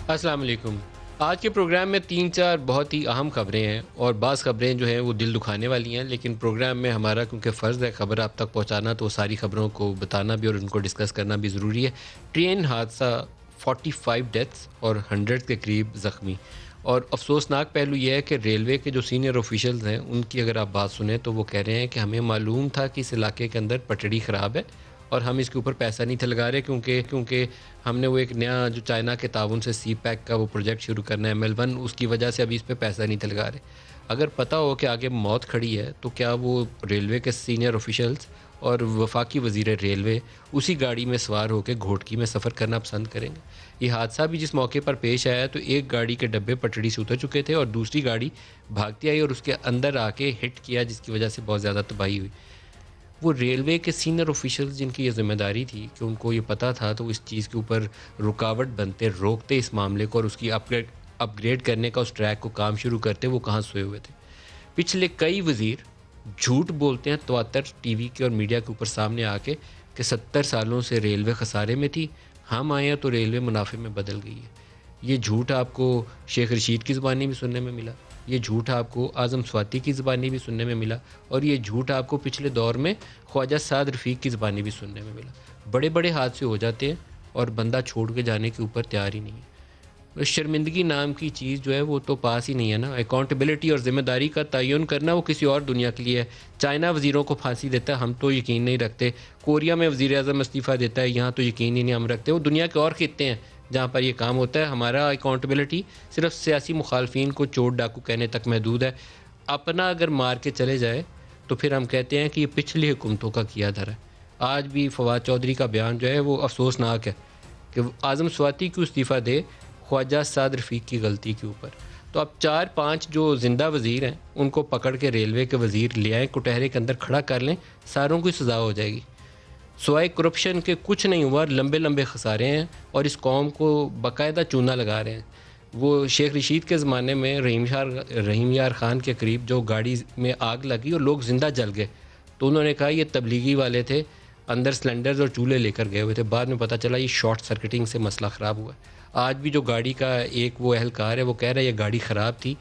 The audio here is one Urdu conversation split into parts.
السلام علیکم۔ آج کے پروگرام میں 3-4 بہت ہی اہم خبریں ہیں، اور بعض خبریں جو ہیں وہ دل دکھانے والی ہیں، لیکن پروگرام میں ہمارا کیونکہ فرض ہے خبر آپ تک پہنچانا، تو ساری خبروں کو بتانا بھی اور ان کو ڈسکس کرنا بھی ضروری ہے۔ ٹرین حادثہ، 45 ڈیتھس اور 100 کے قریب زخمی، اور افسوسناک پہلو یہ ہے کہ ریلوے کے جو سینئر آفیشلز ہیں ان کی اگر آپ بات سنیں تو وہ کہہ رہے ہیں کہ ہمیں معلوم تھا کہ اس علاقے کے اندر پٹڑی خراب ہے اور ہم اس کے اوپر پیسہ نہیں تھے لگا رہے، کیونکہ ہم نے وہ ایک نیا جو چائنا کے تعاون سے سی پیک کا وہ پروجیکٹ شروع کرنا ہے ML1، اس کی وجہ سے ابھی اس پہ پیسہ نہیں تھے لگا رہے۔ اگر پتہ ہو کہ آگے موت کھڑی ہے تو کیا وہ ریلوے کے سینئر آفیشلز اور وفاقی وزیر ریلوے اسی گاڑی میں سوار ہو کے گھوٹکی میں سفر کرنا پسند کریں گے؟ یہ حادثہ بھی جس موقع پر پیش آیا تو ایک گاڑی کے ڈبے پٹڑی سے اتر چکے تھے اور دوسری گاڑی بھاگتی آئی اور اس کے اندر آ کے ہٹ کیا، جس کی وجہ سے بہت زیادہ تباہی ہوئی۔ وہ ریلوے کے سینئر آفیشلز جن کی یہ ذمہ داری تھی کہ ان کو یہ پتہ تھا تو اس چیز کے اوپر رکاوٹ بنتے، روکتے اس معاملے کو اور اس کی اپ گریڈ کرنے کا اس ٹریک کو کام شروع کرتے، وہ کہاں سوئے ہوئے تھے؟ پچھلے کئی وزیر جھوٹ بولتے ہیں تواتر ٹی وی کے اور میڈیا کے اوپر سامنے آ کے کہ 70 سالوں سے ریلوے خسارے میں تھی، ہم آئے ہیں تو ریلوے منافع میں بدل گئی ہے۔ یہ جھوٹ آپ کو شیخ رشید کی زبانی بھی سننے میں ملا، یہ جھوٹ آپ کو اعظم سواتی کی زبانی بھی سننے میں ملا، اور یہ جھوٹ آپ کو پچھلے دور میں خواجہ سعد رفیق کی زبانی بھی سننے میں ملا۔ بڑے بڑے حادثے ہو جاتے ہیں اور بندہ چھوڑ کے جانے کے اوپر تیار ہی نہیں ہے۔ شرمندگی نام کی چیز جو ہے وہ تو پاس ہی نہیں ہے نا۔ اکاؤنٹیبلٹی اور ذمہ داری کا تعین کرنا وہ کسی اور دنیا کے لیے ہے۔ چائنا وزیروں کو پھانسی دیتا ہے، ہم تو یقین نہیں رکھتے۔ کوریا میں وزیر اعظم استعفیٰ دیتا ہے، یہاں تو یقین ہی نہیں ہم رکھتے۔ وہ دنیا کے اور خطے ہیں جہاں پر یہ کام ہوتا ہے۔ ہمارا اکاؤنٹیبلٹی صرف سیاسی مخالفین کو چور ڈاکو کہنے تک محدود ہے۔ اپنا اگر مار کے چلے جائے تو پھر ہم کہتے ہیں کہ یہ پچھلی حکومتوں کا کیا دھر ہے۔ آج بھی فواد چودھری کا بیان جو ہے وہ افسوسناک ہے کہ اعظم سواتی کو استعفیٰ دے خواجہ سعد رفیق کی غلطی کے اوپر۔ تو اب 4-5 جو زندہ وزیر ہیں ان کو پکڑ کے ریلوے کے وزیر لے آئیں، کٹہرے کے اندر کھڑا کر لیں، ساروں کی سزا ہو جائے گی۔ سوائے کرپشن کے کچھ نہیں ہوا، لمبے لمبے خسارے ہیں اور اس قوم کو باقاعدہ چونا لگا رہے ہیں۔ وہ شیخ رشید کے زمانے میں رحیم یار خان کے قریب جو گاڑی میں آگ لگی اور لوگ زندہ جل گئے تو انہوں نے کہا یہ تبلیغی والے تھے، اندر سلنڈرز اور چولہے لے کر گئے ہوئے تھے، بعد میں پتہ چلا یہ شارٹ سرکٹنگ سے مسئلہ خراب ہوا ہے۔ آج بھی جو گاڑی کا ایک وہ اہلکار ہے وہ کہہ رہا ہے یہ گاڑی خراب تھی،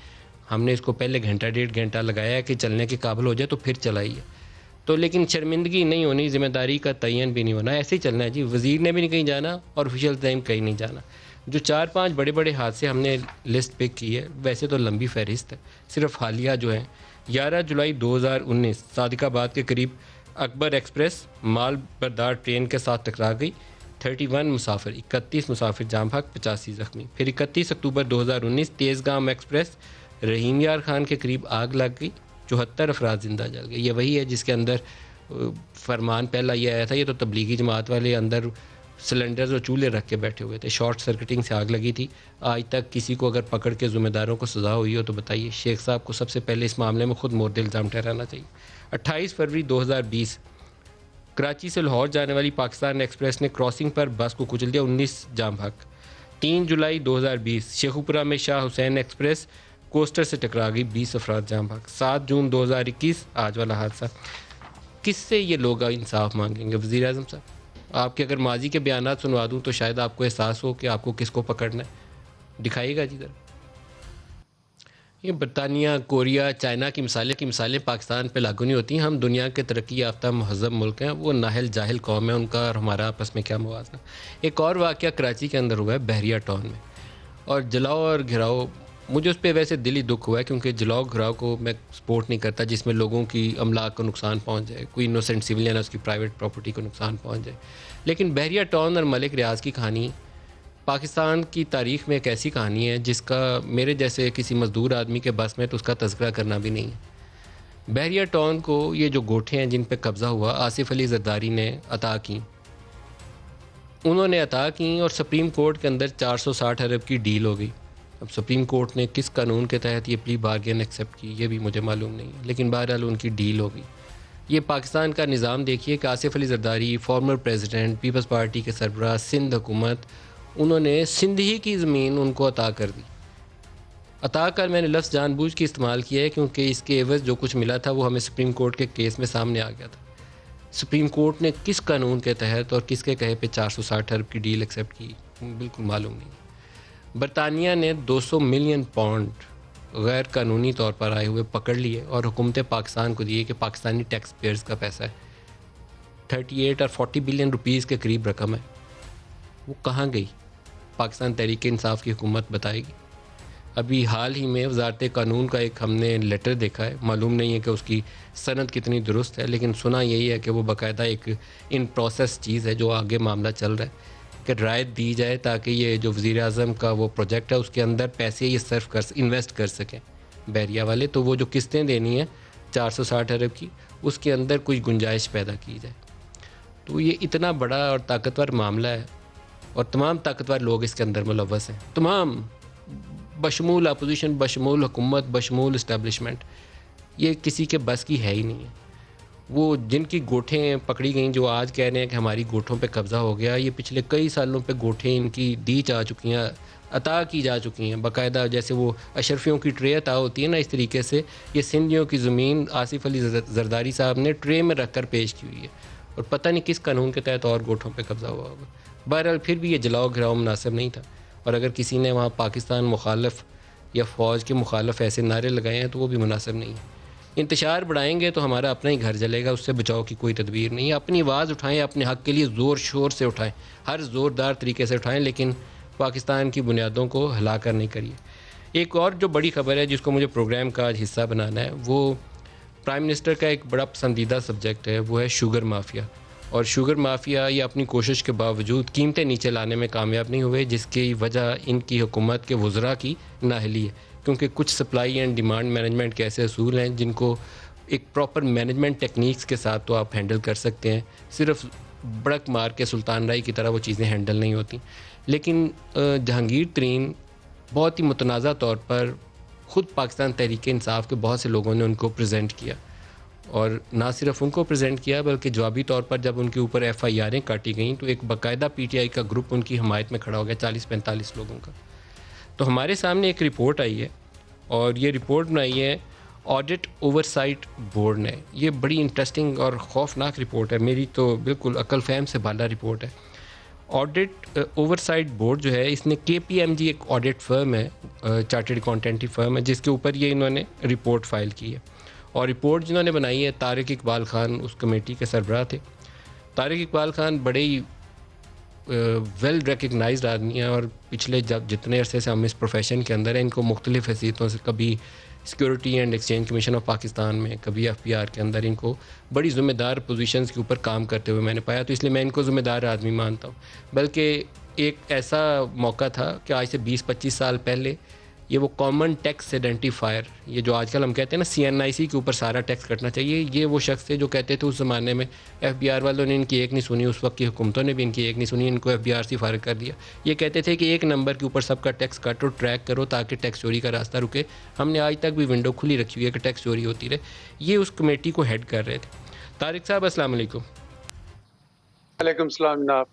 ہم نے اس کو پہلے گھنٹہ 1.5 گھنٹہ لگایا ہے کہ چلنے کے قابل ہو جائے تو پھر چلائی ہے۔ تو لیکن شرمندگی نہیں ہونی، ذمہ داری کا تعین بھی نہیں ہونا، ایسے ہی چلنا ہے جی۔ وزیر نے بھی نہیں کہیں جانا اور آفیشیل ٹائم کہیں نہیں جانا۔ جو 4-5 بڑے بڑے حادثے ہم نے لسٹ پک کی ہے، ویسے تو لمبی فہرست ہے، صرف حالیہ جو ہیں 11 جولائی 2019 صادق آباد کے قریب اکبر ایکسپریس مال بردار ٹرین کے ساتھ ٹکرا گئی، 31 مسافر جام بھاگ، 85 زخمی۔ پھر 31 اکتوبر 2019 تیز گام ایکسپریس رحیم یار خان کے قریب آگ لگ گئی، 74 افراد زندہ جل گئے۔ یہ وہی ہے جس کے اندر فرمان پہلا یہ آیا تھا، یہ تو تبلیغی جماعت والے اندر سلنڈرز اور چولہے رکھ کے بیٹھے ہوئے تھے، شارٹ سرکٹنگ سے آگ لگی تھی۔ آج تک کسی کو اگر پکڑ کے ذمہ داروں کو سزا ہوئی ہو تو بتائیے، شیخ صاحب کو سب سے پہلے اس معاملے میں خود مورد الزام ٹھہرانا چاہیے۔ 28 فروری 2020 کراچی سے لاہور جانے والی پاکستان ایکسپریس نے کراسنگ پر بس کو کچل دیا، 19 جام بھاگ۔ 3 جولائی 2020 شیخوپورہ میں شاہ حسین ایکسپریس کوسٹر سے ٹکرا گئی، 20 افراد جام بھاگ۔ 7 جون 2021 آج والا حادثہ۔ کس سے یہ لوگ انصاف مانگیں گے؟ وزیر اعظم صاحب، آپ کے اگر ماضی کے بیانات سنوا دوں تو شاید آپ کو احساس ہو کہ آپ کو کس کو پکڑنا ہے۔ دکھائیے گا جی ذرا۔ یہ برطانیہ، کوریا، چائنا کی مثالیں پاکستان پہ لاگو نہیں ہوتی ہیں۔ ہم دنیا کے ترقی یافتہ مہذب ملک ہیں، وہ نااہل جاہل قوم ہے، ان کا اور ہمارا آپس میں کیا موازنہ۔ ایک اور واقعہ کراچی کے اندر ہوا ہے، بحریہ ٹاؤن میں، اور جلاؤ اور گھراؤ، مجھے اس پہ ویسے دلی دکھ ہوا ہے کیونکہ جلاؤ گھراؤ کو میں سپورٹ نہیں کرتا جس میں لوگوں کی املاک کو نقصان پہنچ جائے، کوئی انوسینٹ سویلین ہے اس کی پرائیویٹ پراپرٹی کو نقصان پہنچ جائے۔ لیکن بحریہ ٹاؤن اور ملک ریاض کی کہانی پاکستان کی تاریخ میں ایک ایسی کہانی ہے جس کا میرے جیسے کسی مزدور آدمی کے بس میں تو اس کا تذکرہ کرنا بھی نہیں ہے۔ بحریہ ٹاؤن کو یہ جو گوٹھے ہیں جن پہ قبضہ ہوا آصف علی زرداری نے عطا کی، انہوں نے عطا کی اور سپریم کورٹ کے اندر 460 ارب کی ڈیل ہو گئی۔ اب سپریم کورٹ نے کس قانون کے تحت یہ پلی بارگین ایکسیپٹ کی یہ بھی مجھے معلوم نہیں ہے، لیکن بہرحال ان کی ڈیل ہو گئی۔ یہ پاکستان کا نظام دیکھیے کہ Asif Ali Zardari former president, Peoples Party کے سربراہ، سندھ حکومت، انہوں نے سندھ ہی کی زمین ان کو عطا کر دی۔ عطا کر میں نے لفظ جان بوجھ کے استعمال کیا ہے کیونکہ اس کے عوض جو کچھ ملا تھا وہ ہمیں سپریم کورٹ کے کیس میں سامنے آ گیا تھا۔ سپریم کورٹ نے کس قانون کے تحت اور کس کے کہے پہ 460 ارب کی ڈیل ایکسیپٹ کی بالکل معلوم نہیں۔ برطانیہ نے 200 ملین پاؤنڈ غیر قانونی طور پر آئے ہوئے پکڑ لیے اور حکومت پاکستان کو دیے کہ پاکستانی ٹیکس پیئرز کا پیسہ ہے. 38 اور 40 بلین روپیز کے قریب رقم ہے. وہ کہاں گئی؟ پاکستان تحریک انصاف کی حکومت بتائے گی. ابھی حال ہی میں وزارت قانون کا ایک ہم نے لیٹر دیکھا ہے، معلوم نہیں ہے کہ اس کی سند کتنی درست ہے، لیکن سنا یہی ہے کہ وہ باقاعدہ ایک ان پروسیس چیز ہے جو آگے معاملہ چل رہا ہے کہ رعایت دی جائے تاکہ یہ جو وزیر اعظم کا وہ پروجیکٹ ہے اس کے اندر پیسے یہ صرف انویسٹ کر سکیں بحریہ والے. تو وہ جو قسطیں دینی ہیں 460 ارب کی، اس کے اندر کچھ گنجائش پیدا کی جائے. تو یہ اتنا بڑا اور طاقتور معاملہ ہے اور تمام طاقتور لوگ اس کے اندر ملوث ہیں، تمام، بشمول اپوزیشن، بشمول حکومت، بشمول اسٹیبلشمنٹ. یہ کسی کے بس کی ہے ہی نہیں ہے. وہ جن کی گوٹھیں پکڑی گئیں جو آج کہہ رہے ہیں کہ ہماری گوٹھوں پہ قبضہ ہو گیا، یہ پچھلے کئی سالوں پہ گوٹھیں ان کی دی جا چکی ہیں، عطا کی جا چکی ہیں باقاعدہ. جیسے وہ اشرفیوں کی ٹرے عطا ہوتی ہے نا، اس طریقے سے یہ سندھیوں کی زمین آصف علی زرداری صاحب نے ٹرے میں رکھ کر پیش کی ہوئی ہے اور پتہ نہیں کس قانون کے تحت اور گوٹھوں پہ قبضہ ہوا ہوگا. بہرحال پھر بھی یہ جلاؤ گھراؤ مناسب نہیں تھا، اور اگر کسی نے وہاں پاکستان مخالف یا فوج کے مخالف ایسے نعرے لگائے ہیں تو وہ بھی مناسب نہیں ہے. انتشار بڑھائیں گے تو ہمارا اپنا ہی گھر جلے گا، اس سے بچاؤ کی کوئی تدبیر نہیں ہے. اپنی آواز اٹھائیں، اپنے حق کے لیے زور شور سے اٹھائیں، ہر زوردار طریقے سے اٹھائیں، لیکن پاکستان کی بنیادوں کو ہلا کر نہیں کریے. ایک اور جو بڑی خبر ہے جس کو مجھے پروگرام کا آج حصہ بنانا ہے، وہ پرائم منسٹر کا ایک بڑا پسندیدہ سبجیکٹ ہے، وہ ہے شوگر مافیا. اور شوگر مافیا یہ اپنی کوشش کے باوجود قیمتیں نیچے لانے میں کامیاب نہیں ہوئے، جس کی وجہ ان کی حکومت کے وزراء کی نااہلی ہے. کیونکہ کچھ سپلائی اینڈ ڈیمانڈ مینجمنٹ کے ایسے اصول ہیں جن کو ایک پراپر مینجمنٹ ٹیکنیکس کے ساتھ تو آپ ہینڈل کر سکتے ہیں، صرف بڑک مار کے سلطان رائی کی طرح وہ چیزیں ہینڈل نہیں ہوتی. لیکن جہانگیر ترین بہت ہی متنازع طور پر خود پاکستان تحریک انصاف کے بہت سے لوگوں نے ان کو پریزنٹ کیا، اور نہ صرف ان کو پریزنٹ کیا بلکہ جوابی طور پر جب ان کے اوپر ایف آئی آریں کاٹی گئیں تو ایک باقاعدہ پی ٹی آئی کا گروپ ان کی حمایت میں کھڑا ہو گیا، 40-45 لوگوں کا. تو ہمارے سامنے ایک رپورٹ آئی ہے، اور یہ رپورٹ بنائی ہے آڈٹ اوورسائٹ بورڈ نے. یہ بڑی انٹرسٹنگ اور خوفناک رپورٹ ہے، میری تو بالکل عقل فہم سے بالا رپورٹ ہے. آڈٹ اوورسائٹ بورڈ جو ہے، اس نے کے پی ایم جی ایک آڈٹ فرم ہے، چارٹرڈ اکاؤنٹنٹی فرم ہے، جس کے اوپر یہ انہوں نے رپورٹ فائل کی ہے. اور رپورٹ جنہوں نے بنائی ہے طارق اقبال خان اس کمیٹی کے سربراہ تھے. طارق اقبال خان بڑے ہی ویل ریکگنائزڈ آدمی ہیں، اور پچھلے جتنے عرصے سے ہم اس پروفیشن کے اندر ہیں، ان کو مختلف حیثیتوں سے، کبھی security and exchange commission of Pakistan میں، کبھی ایف پی آر کے اندر، ان کو بڑی ذمہ دار پوزیشنز کے اوپر کام کرتے ہوئے میں نے پایا. تو اس لیے میں ان کو ذمہ دار آدمی مانتا ہوں. بلکہ ایک ایسا موقع تھا کہ آج سے 20-25 سال پہلے یہ وہ کامن ٹیکس آئیڈینٹیفائر، یہ جو آج کل ہم کہتے ہیں نا سی این آئی سی کے اوپر سارا ٹیکس کٹنا چاہیے، یہ وہ شخص تھے جو کہتے تھے اس زمانے میں. ایف بی آر والوں نے ان کی ایک نہیں سنی، اس وقت کی حکومتوں نے بھی ان کی ایک نہیں سنی، ان کو ایف بی آر سے فارغ کر دیا. یہ کہتے تھے کہ ایک نمبر کے اوپر سب کا ٹیکس کاٹو، ٹریک کرو تاکہ ٹیکس چوری کا راستہ رکے. ہم نے آج تک بھی ونڈو کھلی رکھی ہوئی ہے کہ ٹیکس چوری ہوتی رہے. یہ اس کمیٹی کو ہیڈ کر رہے تھے. طارق صاحب السلام علیکم. وعلیکم السلام جناب.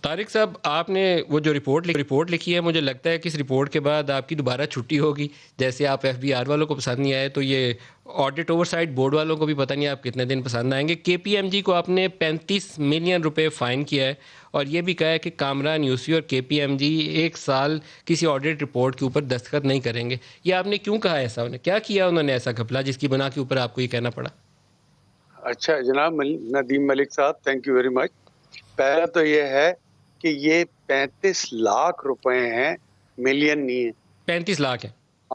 طارق صاحب، آپ نے وہ جو رپورٹ لکھی ہے، مجھے لگتا ہے کہ اس رپورٹ کے بعد آپ کی دوبارہ چھٹی ہوگی. جیسے آپ ایف بی آر والوں کو پسند نہیں آئے تو یہ آڈٹ اوورسائٹ بورڈ والوں کو بھی پتہ نہیں آپ کتنے دن پسند آئیں گے. کے پی ایم جی کو آپ نے 35 ملین روپے فائن کیا ہے، اور یہ بھی کہا ہے کہ کامران یوسفی اور کے پی ایم جی ایک سال کسی آڈٹ رپورٹ کے اوپر دستخط نہیں کریں گے. یہ آپ نے کیوں کہا ایسا؟ انہیں کیا کیا انہوں نے ایسا گھپلا جس کی بنا کے اوپر آپ کو یہ کہنا پڑا؟ اچھا جناب ندیم ملک صاحب، تھینک یو ویری مچ. پہلا تو یہ ہے کہ یہ 35 لاکھ روپے ہیں، ملین نہیں ہے. 35 لاکھ ہے،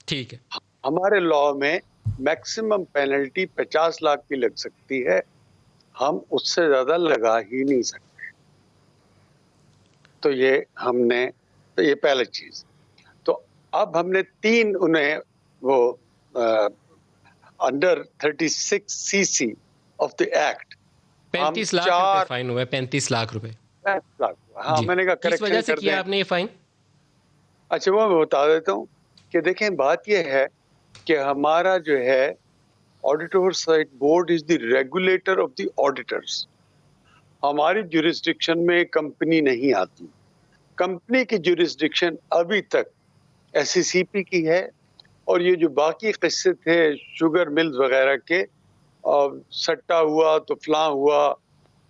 ٹھیک ہے. ہمارے لا میں میکسیمم پینلٹی 50 لاکھ کی لگ سکتی ہے، ہم اس سے زیادہ لگا ہی نہیں سکتے. تو یہ پہلی چیز. تو اب ہم نے 3 انہیں وہ under 36 C C of the act 35 lakh روپے فائن ہوا ہے. 35 لاکھ روپے. ہاں، میں نے کہا کس وجہ کریکشن سے کر کیا دیں. آپ نے یہ فائن؟ اچھا، وہ میں بتا دیتا ہوں کہ دیکھیں بات یہ ہے کہ ہمارا جو ہے audit oversight board is the regulator of the auditors. ہماری جورسڈکشن میں کمپنی نہیں آتی. کمپنی کی جورسڈکشن ابھی تک ایس سی سی پی کی ہے، اور یہ جو باقی قصے تھے شوگر ملز وغیرہ کے، سٹا ہوا تو فلاں ہوا،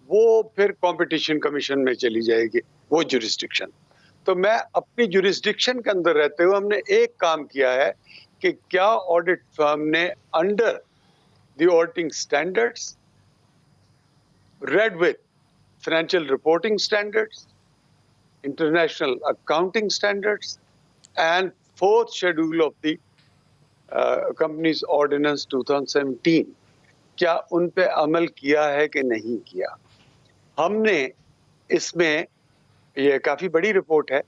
وہ پھر کمپٹیشن کمیشن میں چلی جائے گی وہ جورسڈکشن. تو میں اپنی جورسڈکشن کے اندر رہتے ہوئے ہم نے ایک کام کیا ہے کہ کیا آڈٹ فرم نے under the auditing standards read with financial reporting standards, international accounting standards and fourth schedule of the companies ordinance 2017, کیا ان پہ عمل کیا ہے کہ نہیں کیا. ہم نے اس میں, یہ کافی بڑی رپورٹ ہے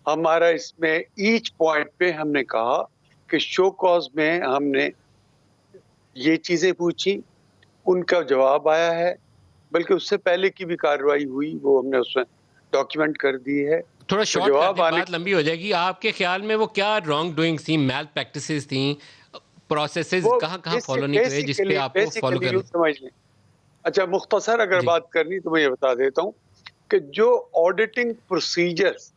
ہمارا, اس میں ایچ پوائنٹ پہ ہم نے کہا کہ شو کاز میں ہم نے یہ چیزیں پوچھی, ان کا جواب آیا ہے, بلکہ اس سے پہلے کی بھی کارروائی ہوئی وہ ہم نے اس میں ڈاکیومنٹ کر دی ہے. تھوڑا تو شارٹ کر جواب دیں, آنے بات لمبی ہو جائے گی. آپ کے خیال میں وہ کیا رانگ ڈوئنگس تھیں, میل پریکٹسز تھیں, پروسیسز وہ کہاں کہاں فالو نہیں ہوئے جس پہ آپ کو فالو بیسیکلی کرنا؟ یوں سمجھ لیں. اچھا مختصر اگر جی بات کرنی تو میں یہ بتا دیتا ہوں کہ جو آڈیٹنگ پروسیجرز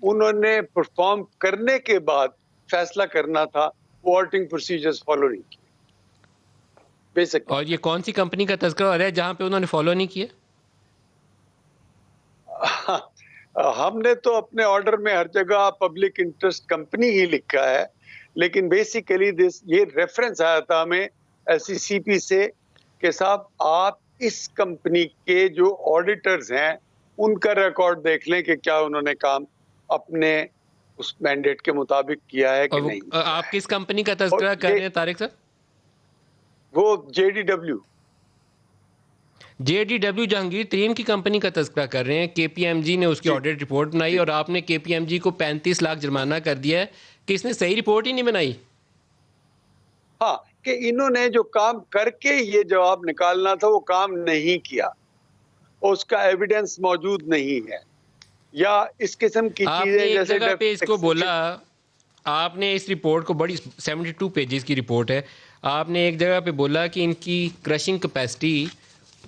انہوں نے پرفارم کرنے کے بعد فیصلہ کرنا تھا وہ آڈیٹنگ پروسیجرز فالو نہیں کیے بیسک. اور یہ کون سی کمپنی کا تذکرہ ہو رہا ہے جہاں پہ انہوں نے فالو نہیں کیا؟ ہم نے تو اپنے آرڈر میں ہر جگہ پبلک انٹرسٹ کمپنی ہی لکھا ہے, لیکن بیسیکلی یہ ریفرنس آیا تھا ہمیں SECP سے کہ صاحب آپ اس کمپنی کے جو آڈیٹرز ہیں ان کا ریکارڈ دیکھ لیں کہ کیا انہوں نے کام اپنے اس مینڈیٹ کے مطابق کیا ہے کہ اور وہ نہیں کیا آپ ہے. کس کمپنی کا اور تذکرہ کر رہے ہیں طارق صاحب؟ وہ JDW. JDW جہانگیر ترین کی کمپنی کا تذکرہ کر رہے ہیں. KPMG نے اس کی جی آڈٹ رپورٹ بنائی جی اور آپ نے KPMG کو 35 لاکھ جرمانہ کر دیا ہے کہ اس نے صحیح رپورٹ ہی نہیں بنائی. ہاں, کہ انہوں نے جو کام کر کے یہ جواب نکالنا تھا وہ کام نہیں کیا, اس کا ایویڈنس موجود نہیں ہے, یا اس قسم کی آپ نے چیزیں ایک جیسے جگہ پہ اس کو بولا, آپ نے اس رپورٹ کو, بڑی 72 پیجز کی رپورٹ ہے, آپ نے ایک جگہ پہ بولا کہ ان کی کرشنگ کیپیسٹی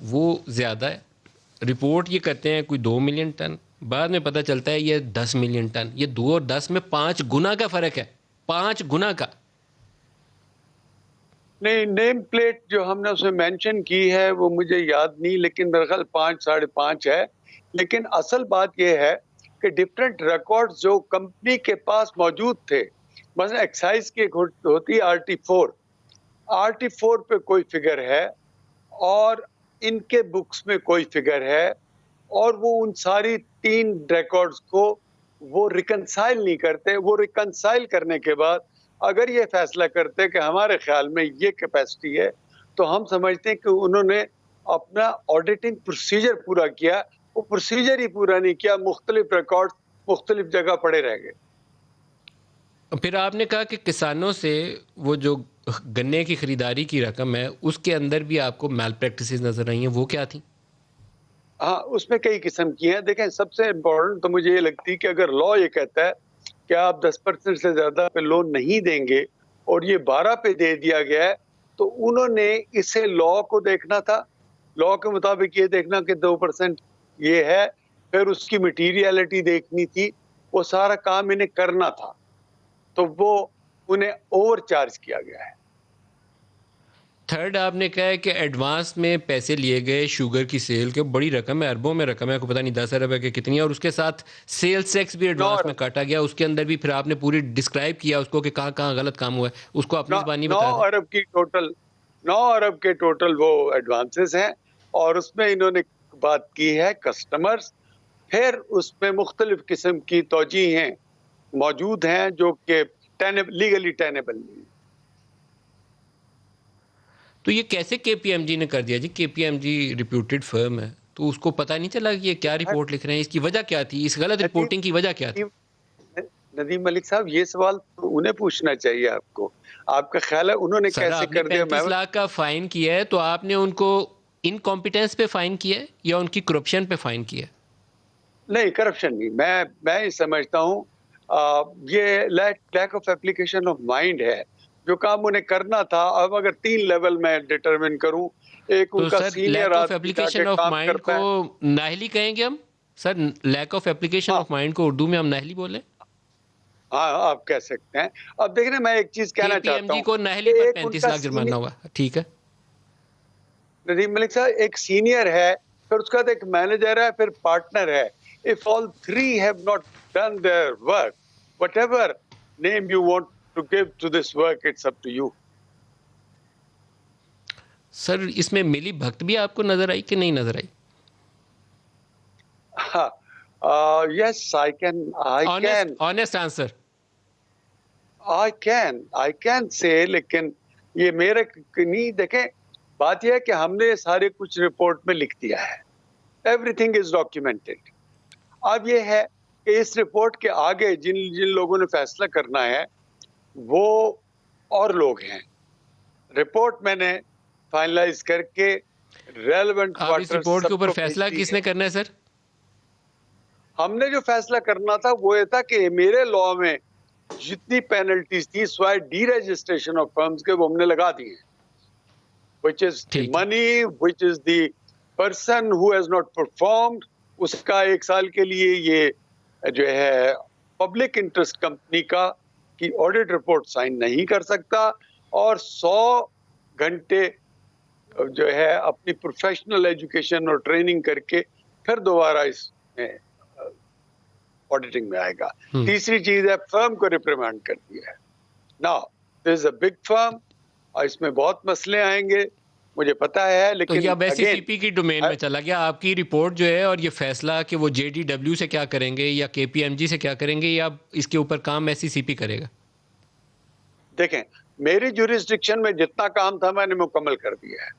وہ زیادہ ہے. رپورٹ یہ کرتے ہیں کوئی 2 ملین ٹن, بعد میں پتہ چلتا ہے یہ 10 ملین ٹن. یہ 2 اور 10 میں 5 گنا کا فرق ہے, 5 گنا کا. نہیں, نیم پلیٹ جو ہم نے اس میں مینشن کی ہے وہ مجھے یاد نہیں, لیکن میرے خیال 5 ساڑھے 5 ہے. لیکن اصل بات یہ ہے کہ ڈفرینٹ ریکارڈ جو کمپنی کے پاس موجود تھے, مثلا ایکسائز کی ایک ہوتی ہے RT4 پہ کوئی فگر ہے اور ان کے بکس میں کوئی فگر ہے, اور وہ ان ساری 3 ریکارڈز کو وہ ریکنسائل نہیں کرتے. وہ ریکنسائل کرنے کے بعد اگر یہ فیصلہ کرتے کہ ہمارے خیال میں یہ کیپیسٹی ہے, تو ہم سمجھتے ہیں کہ انہوں نے اپنا آڈیٹنگ پروسیجر پورا کیا. وہ پروسیجر ہی پورا نہیں کیا, مختلف ریکارڈ مختلف جگہ پڑے رہ گئے. پھر آپ نے کہا کہ کسانوں سے وہ جو گنے کی خریداری کی رقم ہے اس کے اندر بھی آپ کو میل پریکٹسز نظر آئی ہیں, وہ کیا تھیں؟ ہاں, اس میں کئی قسم کی ہیں. دیکھیں سب سے امپورٹنٹ تو مجھے یہ لگتی ہے کہ اگر لا یہ کہتا ہے کہ آپ 10% سے زیادہ پہ لون نہیں دیں گے اور یہ 12 پہ دے دیا گیا ہے, تو انہوں نے اسے لا کو دیکھنا تھا, لا کے مطابق یہ دیکھنا کہ 2% یہ ہے, پھر اس کی مٹیریلٹی دیکھنی تھی, وہ سارا کام انہیں کرنا تھا, تو وہ انہیں اوور چارج کیا گیا ہے. تھرڈ, آپ نے کہا ہے کہ ایڈوانس میں پیسے لیے گئے شوگر کی سیل کے, بڑی رقم ہے, اربوں میں رقم ہے, کو پتہ نہیں 10 ارب ہے کہ کتنی ہے, اور اس کے ساتھ سیلز ٹیکس بھی ایڈوانس میں کاٹا گیا. اس کے اندر بھی پھر آپ نے پوری ڈسکرائب کیا اس کو کہ کہاں کہاں غلط کام ہوا ہے, اس کو اپنی زبانی 9 بتا دیں. ارب کی ٹوٹل 9 ارب کے ٹوٹل وہ ایڈوانسز ہیں, اور اس میں انہوں نے بات کی ہے کسٹمرز. پھر اس میں مختلف قسم کی توجیہیں موجود ہیں جو کہ لیگلی ٹینیبل نہیں. تو یہ کیسے KPMG نے کر دیا جی؟ KPMG ریپیوٹیڈ فرم ہے, تو اس کو پتہ نہیں چلا کہ یہ کیا رپورٹ لکھ رہے ہیں, اس کی وجہ کیا تھی, اس غلط رپورٹنگ کی وجہ کیا تھی؟ ندیم ملک صاحب, یہ سوال تو انہیں پوچھنا چاہیے آپ کو. آپ کا خیال ہے انہوں نے سر کیسے آپ نے کر دیا؟ 35 لاکھ کا فائن کیا ہے, تو آپ نے ان کو انکمپیٹنس پہ فائن کیا ہے یا ان کی کرپشن پہ فائن کیا ہے؟ نہیں, کرپشن نہیں. میں یہ سمجھتا ہوں یہ lack of application of mind ہے. جو کام انہیں کرنا تھا, اب اگر 3 لیول میں ڈٹرمن کروں, ایک ان تو کا سر سینئر لیک آف آدمی جا کے اپلیکیشن آف کام مائنڈ کو کرتا ہے. نااہلی کہیں گے ہم؟ سر لیک آف اپلیکیشن ہاں آف مائنڈ کو اردو میں ہم نااہلی بولیں؟ ہاں, آپ کہہ سکتے ہیں. اب دیکھیں میں ایک چیز کہنا چاہتا KPMG ہوں کو کہ نااہلی پر ایک ان 35 کا لاکھ جرمانہ ہوا, ٹھیک ہے. ندیم ملک صاحب ایک سینئر ہے, پھر اس کے بعد ایک مینیجر ہے, پھر پارٹنر ہے. If all three have not done their work, whatever name you want to give to this work, it's up to you. سر اس میں ملی بھگت بھی آپ کو نظر آئی کہ نہیں نظر آئی؟ Yes, I honest answer. can say, لیکن یہ میرے نہیں. دیکھیں بات یہ ہے کہ ہم نے سارے کچھ رپورٹ میں لکھ دیا ہے. Every thing is documented. اب یہ ہے کہ اس رپورٹ کے آگے جن لوگوں نے فیصلہ کرنا ہے وہ اور لوگ ہیں. رپورٹ میں نے فائنلائز کر کے ریلیونٹ آپ اس رپورٹ کے اوپر فیصلہ کس نے کرنا ہے سر؟ ہم نے جو فیصلہ کرنا تھا وہ یہ تھا کہ میرے لا میں جتنی پینلٹیز تھی سوائے ڈی رجسٹریشن آف فرمز کے وہ ہم نے لگا دی ہیں. which is the money, which is the person who has not performed, اس کا 1 سال کے لیے یہ جو ہے پبلک انٹرسٹ کمپنی کا کی آڈٹ رپورٹ سائن نہیں کر سکتا اور 100 گھنٹے جو ہے اپنی پروفیشنل ایجوکیشن اور ٹریننگ کر کے پھر دوبارہ اس میں آڈیٹنگ میں آئے گا. تیسری چیز ہے فرم کو ریپریمانڈ کر دیا ہے. Now, there is a big firm, اور اس میں بہت مسئلے آئیں گے مجھے پتا ہے, لیکن یہ اب ایسی سی پی کی ڈومین میں چلا گیا. آپ کی رپورٹ جو ہے اور یہ فیصلہ کہ وہ جے ڈی ڈبلیو سے کیا کریں گے یا کے پی ایم جی سے کیا کریں گے یا اس کے اوپر کام ایسی سی پی کرے گا؟ دیکھیں میری جوریسڈکشن میں جتنا کام تھا میں نے مکمل کر دیا ہے.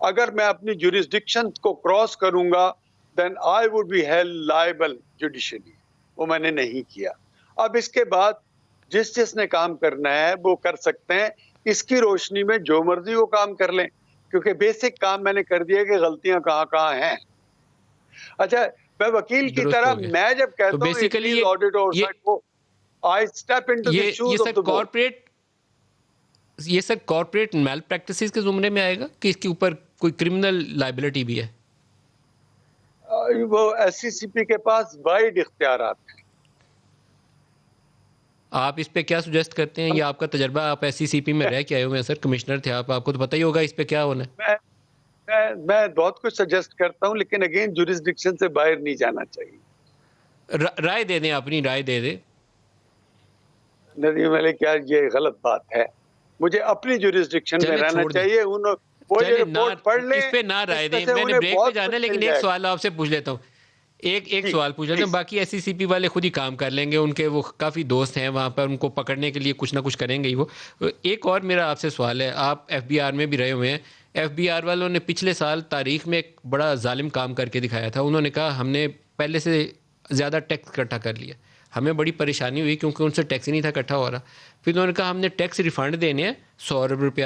اگر میں اپنی جوریسڈکشن کو کراس کروں گا then I would be held liable judicially. وہ میں نے نہیں کیا. اب اس کے بعد جس نے کام کرنا ہے وہ کر سکتے ہیں. اس کی روشنی میں جو مرضی وہ کام کر لیں کیونکہ بیسک کام میں نے کر دیا کہ غلطیاں کہاں کہاں ہیں. اچھا میں وکیل کی طرح میں جب کہتا ہوں آڈٹ اورسائٹ کو I step into the shoes of the board. یہ سر کارپوریٹ میل پریکٹسز کے زمرے میں آئے گا کہ اس کے اوپر کوئی کرمنل لائبلٹی بھی ہے؟ وہ ایس سی سی پی کے پاس وائڈ اختیارات ہیں. آپ اس پہ کیا سجیسٹ کرتے ہیں؟ یہ آپ کا تجربہ, آپ ایس سی سی پی میں رہ کے آئے ہوئے ہیں سر, کمشنر تھے آپ کو تو پتہ ہی ہوگا اس پہ کیا ہونا ہے. میں بہت کچھ سجیسٹ کرتا ہوں لیکن اگین جوریسڈکشن سے باہر نہیں جانا چاہیے. رائے دے دیں, اپنی رائے دے دیں. ندیم علی کیا یہ غلط بات ہے؟ مجھے اپنی جوریسڈکشن میں رہنا چاہیے. اس پہ نہ رائے دیں, میں نے بریک پہ جانا ہے لیکن ایک سوال آپ سے پوچھ لیتا ہوں. ایک سوال پوچھ لیتا ہوں, باقی ایس سی سی پی والے خود ہی کام کر لیں گے, ان کے وہ کافی دوست ہیں وہاں پر, ان کو پکڑنے کے لیے کچھ نہ کچھ کریں گے ہی وہ. ایک اور میرا آپ سے سوال ہے, آپ ایف بی آر میں بھی رہے ہوئے ہیں. ایف بی آر والوں نے پچھلے سال تاریخ میں ایک بڑا ظالم کام کر کے دکھایا تھا. انہوں نے کہا ہم نے پہلے سے زیادہ ٹیکس اکٹھا کر لیا. ہمیں بڑی پریشانی ہوئی کیونکہ ان سے ٹیکس ہی نہیں تھا اکٹھا ہو رہا. پھر انہوں نے کہا ہم نے ٹیکس ریفنڈ دینے ہیں 100 ارب روپیہ,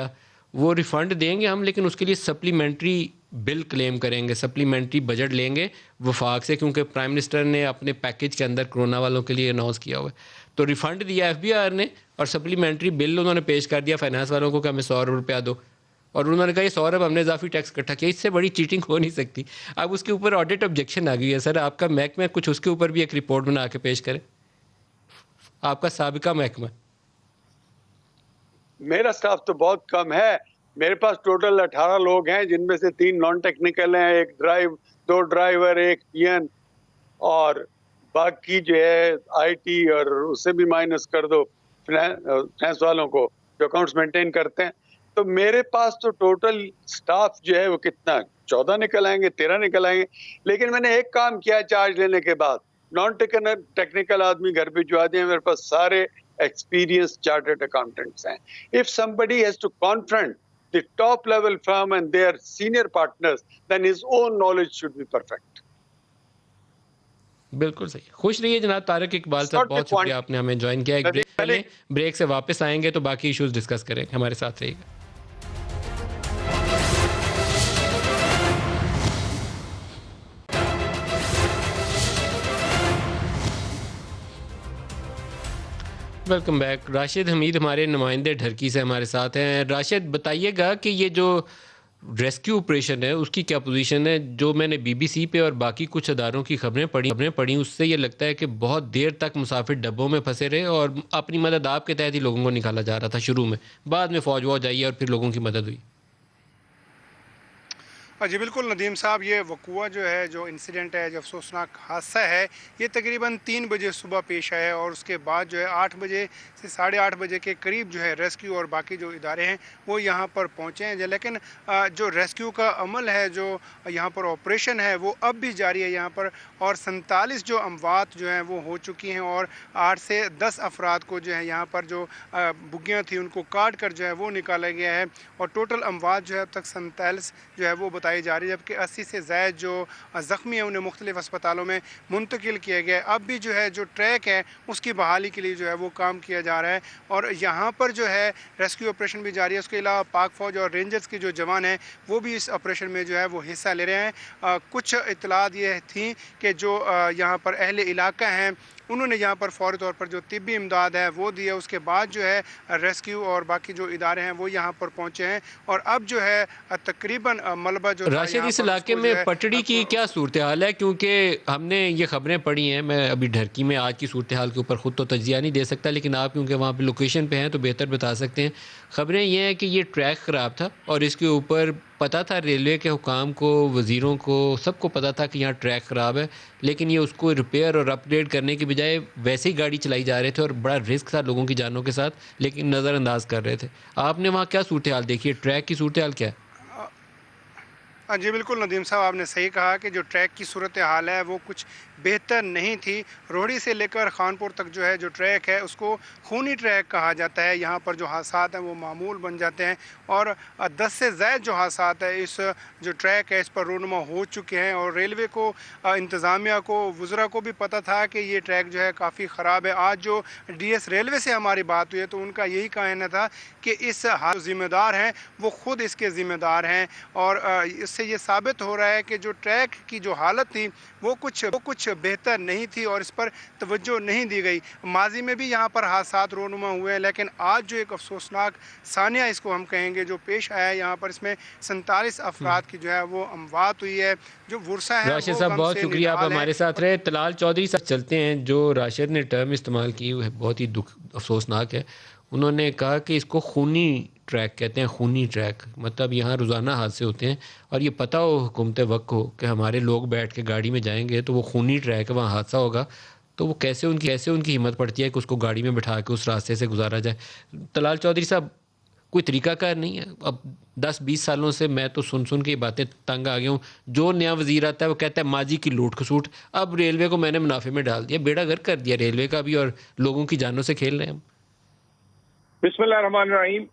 وہ ریفنڈ دیں گے ہم, لیکن اس کے لیے سپلیمنٹری بل کلیم کریں گے, سپلیمنٹری بجٹ لیں گے وفاق سے, کیونکہ پرائم منسٹر نے اپنے پیکیج کے اندر کرونا والوں کے لیے اناؤنس کیا ہوا ہے. تو ریفنڈ دیا ایف بی آر نے اور سپلیمنٹری بل انہوں نے پیش کر دیا فائنانس والوں کو کہ ہمیں 100 ارب روپیہ دو, اور انہوں نے کہا یہ 100 ارب ہم نے اضافی ٹیکس اکٹھا کیا. اس سے بڑی چیٹنگ ہو نہیں سکتی. اب اس کے اوپر آڈٹ آبجیکشن آ گئی ہے. سر آپ کا محکمہ کچھ اس کے اوپر بھی ایک رپورٹ بنا کے پیش کرے, آپ کا سابقہ محکمہ. میرا سٹاف تو بہت کم ہے. میرے پاس ٹوٹل 18 لوگ ہیں جن میں سے 3 نان ٹیکنیکل ہیں, 2 ڈرائیور, 1 پی این, اور باقی جو ہے آئی ٹی, اور اس سے بھی مائنس کر دو فائنانس والوں کو جو اکاؤنٹس مینٹین کرتے ہیں. تو میرے پاس تو ٹوٹل سٹاف جو ہے وہ کتنا 14 نکل آئیں گے, 13 نکل آئیں گے. لیکن میں نے ایک کام کیا چارج لینے کے بعد, نان ٹیکنیکل آدمی گھر پہ جو آتے ہیں میرے پاس سارے experienced chartered accountants ہیں. If somebody has to confront the top level firm and their senior partners, then his own knowledge should be perfect. بالکل صحیح. خوش رہیے جناب طارق اقبال صاحب, بہت شکریہ آپ نے ہمیں جوائن کیا. ایک بریک لیں, بریک سے واپس آئیں گے تو باقی ایشوز ڈسکس کریں گے. ہمارے ساتھ رہیے گا. Welcome back. راشد حمید ہمارے نمائندے ڈھرکی سے ہمارے ساتھ ہیں. راشد بتائیے گا کہ یہ جو ریسکیو آپریشن ہے اس کی کیا پوزیشن ہے؟ جو میں نے بی بی سی پہ اور باقی کچھ اداروں کی خبریں پڑھی اس سے یہ لگتا ہے کہ بہت دیر تک مسافر ڈبوں میں پھنسے رہے اور اپنی مدد آپ کے تحت ہی لوگوں کو نکالا جا رہا تھا شروع میں, بعد میں فوج آئی اور پھر لوگوں کی مدد ہوئی. جی بالکل ندیم صاحب، یہ وقوع جو ہے، جو انسیڈنٹ ہے، جو افسوسناک حادثہ ہے، یہ تقریباً 3 بجے صبح پیش آیا ہے، اور اس کے بعد جو ہے 8 بجے سے 8:30 بجے کے قریب جو ہے ریسکیو اور باقی جو ادارے ہیں وہ یہاں پر پہنچے ہیں، لیکن جو ریسکیو کا عمل ہے، جو یہاں پر آپریشن ہے، وہ اب بھی جاری ہے یہاں پر، اور 47 جو اموات جو ہیں وہ ہو چکی ہیں، اور 8 سے 10 افراد کو جو ہے یہاں پر جو بگیاں تھیں ان کو کاٹ کر جو ہے وہ نکالا گیا ہے، اور ٹوٹل اموات جو ہے اب تک 47 جو ہے وہ بتائی جا رہی ہے، جبکہ 80 سے زائد جو زخمی ہیں انہیں مختلف اسپتالوں میں منتقل کیا گیا ہے۔ اب بھی جو ہے جو ٹریک ہے اس کی بحالی کے لیے جو ہے وہ کام کیا جا رہا ہے، اور یہاں پر جو ہے ریسکیو آپریشن بھی جاری ہے۔ اس کے علاوہ پاک فوج اور رینجرز کے جو جوان ہیں وہ بھی اس آپریشن میں جو ہے وہ حصہ لے رہے ہیں۔ کچھ اطلاعات یہ تھیں کہ جو یہاں پر اہل علاقہ ہیں انہوں نے یہاں پر فوری طور پر جو طبی امداد ہے وہ دی ہے، اس کے بعد جو ہے ریسکیو اور باقی جو ادارے ہیں وہ یہاں پر پہنچے ہیں، اور اب جو ہے تقریباً ملبہ جو تھا راشد، یہاں اس پر اس علاقے کو جو میں ہے پٹڑی کی کیا صورتحال ہے؟ کیونکہ ہم نے یہ خبریں پڑھی ہیں، میں ابھی ڈھرکی میں آج کی صورتحال کے اوپر خود تو تجزیہ نہیں دے سکتا، لیکن آپ کیونکہ وہاں پہ لوکیشن پہ ہیں تو بہتر بتا سکتے ہیں۔ خبریں یہ ہیں کہ یہ ٹریک خراب تھا، اور اس کے اوپر پتہ تھا ریلوے کے حکام کو، وزیروں کو، سب کو پتہ تھا کہ یہاں ٹریک خراب ہے، لیکن یہ اس کو ریپیئر اور اپ گریڈ کرنے کی بجائے ویسے ہی گاڑی چلائی جا رہے تھے، اور بڑا رسک تھا لوگوں کی جانوں کے ساتھ، لیکن نظر انداز کر رہے تھے۔ آپ نے وہاں کیا صورتحال دیکھی ہے؟ ٹریک کی صورتحال کیا ہے؟ جی بالکل ندیم صاحب، آپ نے صحیح کہا کہ جو ٹریک کی صورتحال ہے وہ کچھ بہتر نہیں تھی۔ روہڑی سے لے کر خانپور تک جو ہے جو ٹریک ہے اس کو خونی ٹریک کہا جاتا ہے۔ یہاں پر جو حادثات ہیں وہ معمول بن جاتے ہیں، اور 10 سے زائد جو حادثات ہے اس جو ٹریک ہے اس پر رونما ہو چکے ہیں، اور ریلوے کو، انتظامیہ کو، وزراء کو بھی پتہ تھا کہ یہ ٹریک جو ہے کافی خراب ہے۔ آج جو ڈی ایس ریلوے سے ہماری بات ہوئی ہے تو ان کا یہی کہنا تھا کہ اس حادثے ذمہ دار ہیں وہ خود اس کے ذمہ دار ہیں، اور اس سے یہ ثابت ہو رہا ہے کہ جو ٹریک کی جو حالت تھی وہ کچھ بہتر نہیں تھی، اور اس پر توجہ نہیں دی گئی۔ ماضی میں بھی یہاں پر حادثات رونما ہوئے ہیں، لیکن آج جو ایک افسوسناک ثانیہ اس کو ہم کہیں گے جو پیش آیا ہے یہاں پر، اس میں 47 افراد کی جو ہے وہ اموات ہوئی ہے۔ جو ورثہ ہیں راشد وہ صاحب، غم بہت سے شکریہ، آپ نڈھال ہیں۔ ہمارے ساتھ اور رہے۔ طلال چودھری صاحب چلتے ہیں، جو راشد نے ٹرم استعمال کی وہ بہت ہی افسوسناک ہے۔ انہوں نے کہا کہ اس کو خونی ٹریک کہتے ہیں، خونی ٹریک، مطلب یہاں روزانہ حادثے ہوتے ہیں، اور یہ پتہ ہو حکومت وقت ہو کہ ہمارے لوگ بیٹھ کے گاڑی میں جائیں گے تو وہ خونی ٹریک ہے، وہاں حادثہ ہوگا، تو وہ کیسے ان کی ہمت پڑتی ہے کہ اس کو گاڑی میں بٹھا کے اس راستے سے گزارا جائے۔ طلال چودھری صاحب، کوئی طریقہ کار نہیں ہے؟ اب 10-20 سالوں سے میں تو سن کے یہ باتیں تنگ آ گیا ہوں، جو نیا وزیر آتا ہے وہ کہتا ہے ماضی کی لوٹ کھسوٹ، اب ریلوے کو میں نے منافع میں ڈال دیا، بیڑا غرق کر دیا ریلوے کا بھی، اور لوگوں کی جانوں سے کھیل رہے ہیں ہم۔ بسم اللہ الرحمن الرحیم۔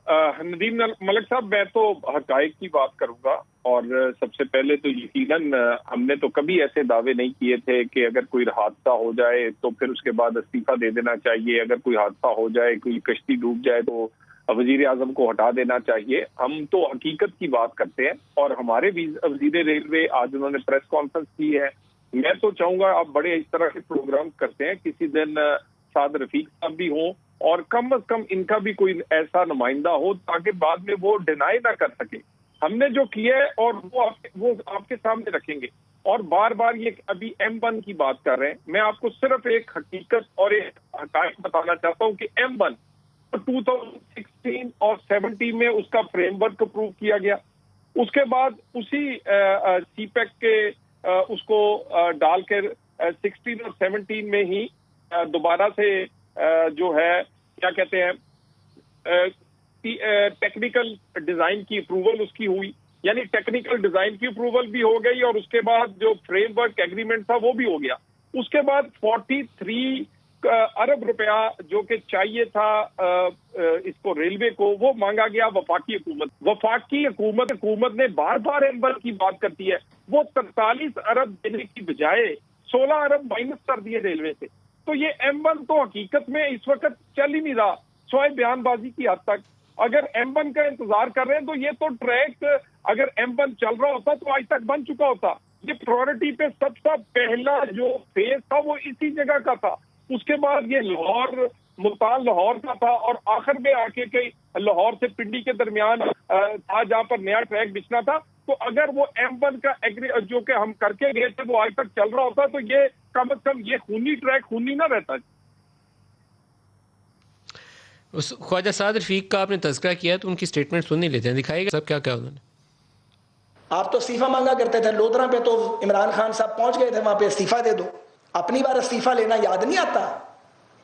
ندیم ملک صاحب، میں تو حقائق کی بات کروں گا، اور سب سے پہلے تو یقیناً ہم نے تو کبھی ایسے دعوے نہیں کیے تھے کہ اگر کوئی حادثہ ہو جائے تو پھر اس کے بعد استعفیٰ دے دینا چاہیے، اگر کوئی حادثہ ہو جائے، کوئی کشتی ڈوب جائے تو وزیر اعظم کو ہٹا دینا چاہیے۔ ہم تو حقیقت کی بات کرتے ہیں، اور ہمارے وزیر ریلوے آج انہوں نے پریس کانفرنس کی ہے۔ میں تو چاہوں گا آپ بڑے اس طرح کے پروگرام کرتے ہیں، کسی دن سعد رفیق صاحب بھی ہوں، اور کم از کم ان کا بھی کوئی ایسا نمائندہ ہو تاکہ بعد میں وہ ڈینائی نہ کر سکے۔ ہم نے جو کیا ہے اور وہ آپ کے سامنے رکھیں گے، اور بار بار یہ ابھی M1 کی بات کر رہے ہیں۔ میں آپ کو صرف ایک حقیقت اور ایک حقائق بتانا چاہتا ہوں کہ M1 2016 اور 17 میں اس کا فریم ورک اپروو کیا گیا، اس کے بعد اسی سی پیک کے اس کو ڈال کر 16 اور 17 میں ہی دوبارہ سے جو ہے کیا کہتے ہیں ٹیکنیکل ڈیزائن کی اپروول اس کی ہوئی، یعنی ٹیکنیکل ڈیزائن کی اپروول بھی ہو گئی، اور اس کے بعد جو فریم ورک ایگریمنٹ تھا وہ بھی ہو گیا۔ اس کے بعد 43 ارب روپیہ جو کہ چاہیے تھا اس کو ریلوے کو، وہ مانگا گیا وفاقی حکومت نے بار بار M1 کی بات کرتی ہے، وہ 43 ارب دینے کی بجائے 16 ارب مائنس کر دیے ریلوے سے۔ تو یہ M1 تو حقیقت میں اس وقت چل ہی نہیں رہا، سوائے بیان بازی کی حد تک۔ اگر M1 کا انتظار کر رہے ہیں تو یہ تو ٹریک اگر M1 چل رہا ہوتا تو آج تک بن چکا ہوتا۔ یہ پرائورٹی پہ سب سے پہلا جو فیز تھا وہ اسی جگہ کا تھا، اس کے بعد یہ ملتان لاہور کا تھا، اور آخر میں آ کے لاہور سے پنڈی کے درمیان تھا جہاں پر نیا ٹریک بچنا تھا۔ تو اگر وہ M1 کا جو کہ ہم کر کے گئے تھے وہ آج تک چل رہا ہوتا تو یہ کم از کم یہ خونی ٹریک خونی نہ رہتا۔ اس خواجہ سعد رفیق کا آپ نے تذکرہ کیا ہے تو ان کی سٹیٹمنٹ سن نہیں لیتے ہیں، دکھائیے گا سب کیا انہوں نے؟ آپ تو استعفیٰ مانگا کرتے تھے لودرا پہ، تو عمران خان صاحب پہنچ گئے تھے وہاں پہ، استعفیٰ دے دو. اپنی بار استعفیٰ لینا یاد نہیں آتا؟